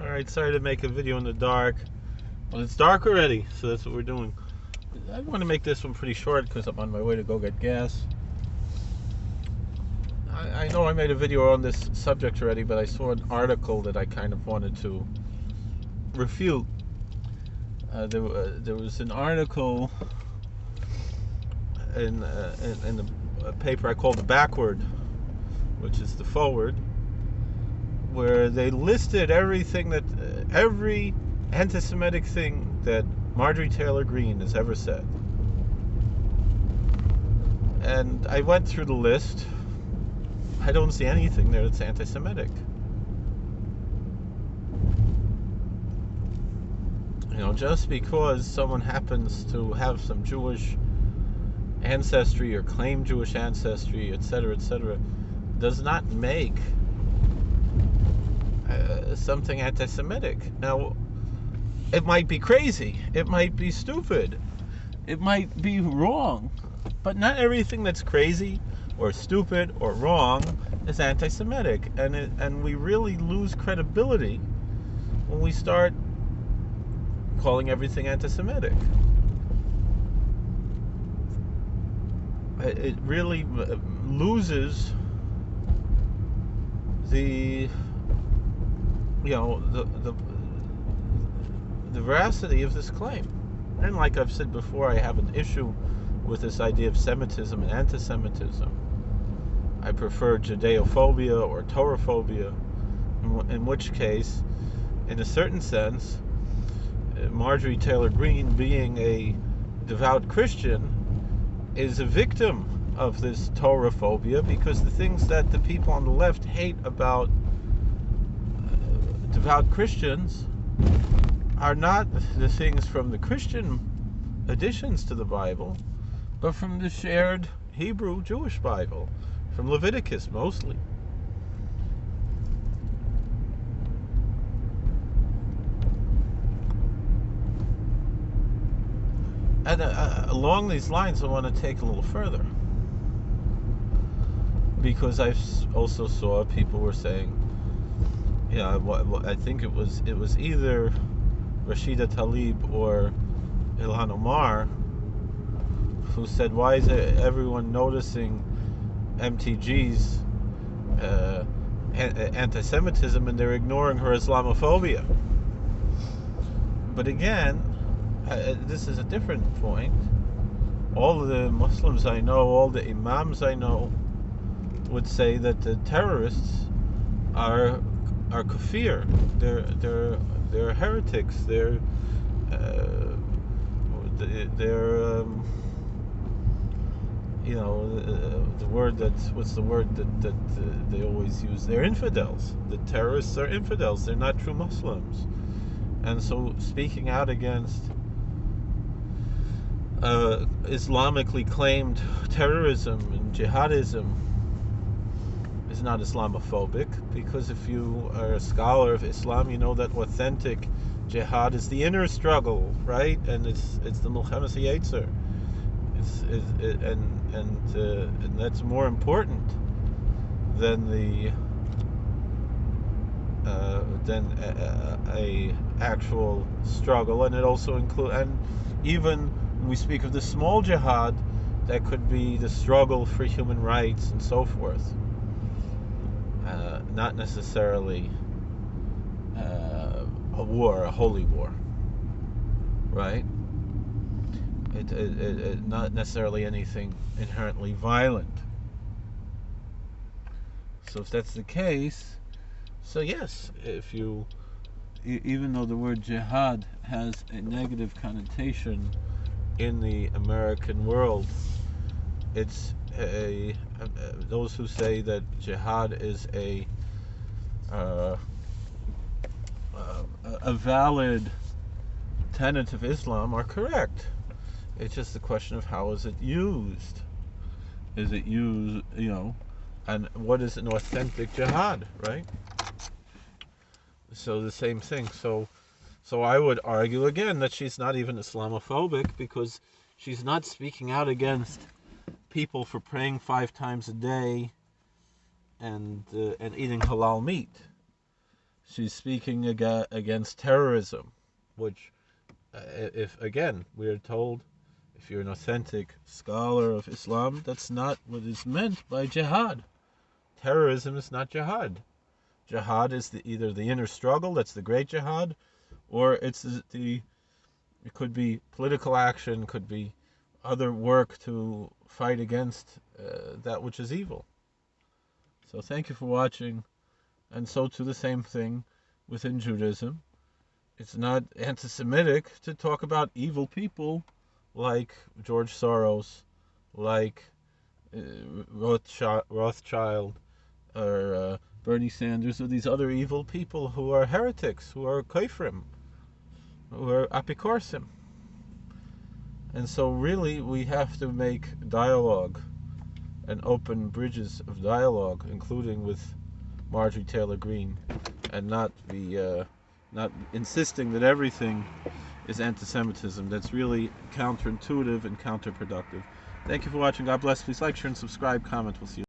Alright, sorry to make a video in the dark. Well, it's dark already, so that's what we're doing. I want to make this one pretty short because I'm on my way to go get gas. I know I made a video on this subject already, but I saw an article that I kind of wanted to refute. There was an article in the paper I call the Backward, which is the forward, where they listed everything that every anti-Semitic thing that Marjorie Taylor Greene has ever said. And I went through the list. I don't see anything there that's anti-Semitic. You know, just because someone happens to have some Jewish ancestry or claim Jewish ancestry, etc., does not make something anti-Semitic. Now, it might be crazy, it might be stupid, it might be wrong, but not everything that's crazy or stupid or wrong is anti-Semitic, and we really lose credibility when we start calling everything anti-Semitic. It really loses the veracity of this claim. And like I've said before, I have an issue with this idea of Semitism and anti-Semitism. I prefer Judeophobia or Toraphobia, in which case, in a certain sense, Marjorie Taylor Greene, being a devout Christian, is a victim of this Toraphobia, because the things that the people on the left hate about devout Christians are not the things from the Christian additions to the Bible, but from the shared Hebrew Jewish Bible, from Leviticus mostly. And along these lines, I want to take a little further, because I also saw people were saying, I think it was either Rashida Tlaib or Ilhan Omar who said, why is everyone noticing MTG's anti-Semitism and they're ignoring her Islamophobia? But again, this is a different point. All of the Muslims I know, all the imams I know, would say that the terrorists are kafir. They're heretics. They're the word what's the word that they always use? They're infidels. The terrorists are infidels. They're not true Muslims. And so speaking out against Islamically claimed terrorism and jihadism is not Islamophobic, because if you are a scholar of Islam, you know that authentic jihad is the inner struggle, right? And it's the Milchemes Yetzer. And that's more important than a actual struggle. And it also include, and even when we speak of the small jihad, that could be the struggle for human rights and so forth. Not necessarily a war, a holy war, right? It not necessarily anything inherently violent. So if that's the case, so yes, if you, even though the word jihad has a negative connotation in the American world, it's those who say that jihad is a valid tenet of Islam are correct. It's just a question of how is it used. Is it used, and what is an authentic jihad, right? So the same thing. So I would argue again that she's not even Islamophobic, because she's not speaking out against people for praying 5 times a day and eating halal meat. She's speaking against terrorism, which, if again, we are told, if you're an authentic scholar of Islam, that's not what is meant by jihad. Terrorism is not jihad. Jihad is either the inner struggle, that's the great jihad, or it could be political action, could be other work to fight against that which is evil. So thank you for watching. And so too the same thing within Judaism. It's not anti-Semitic to talk about evil people like George Soros, like Rothschild, or Bernie Sanders, or these other evil people who are heretics, who are kafrim, who are apikorsim. And so really we have to make dialogue and open bridges of dialogue, including with Marjorie Taylor Greene, and not insisting that everything is anti-Semitism. That's really counterintuitive and counterproductive. Thank you for watching. God bless. Please like, share, and subscribe. Comment. We'll see you.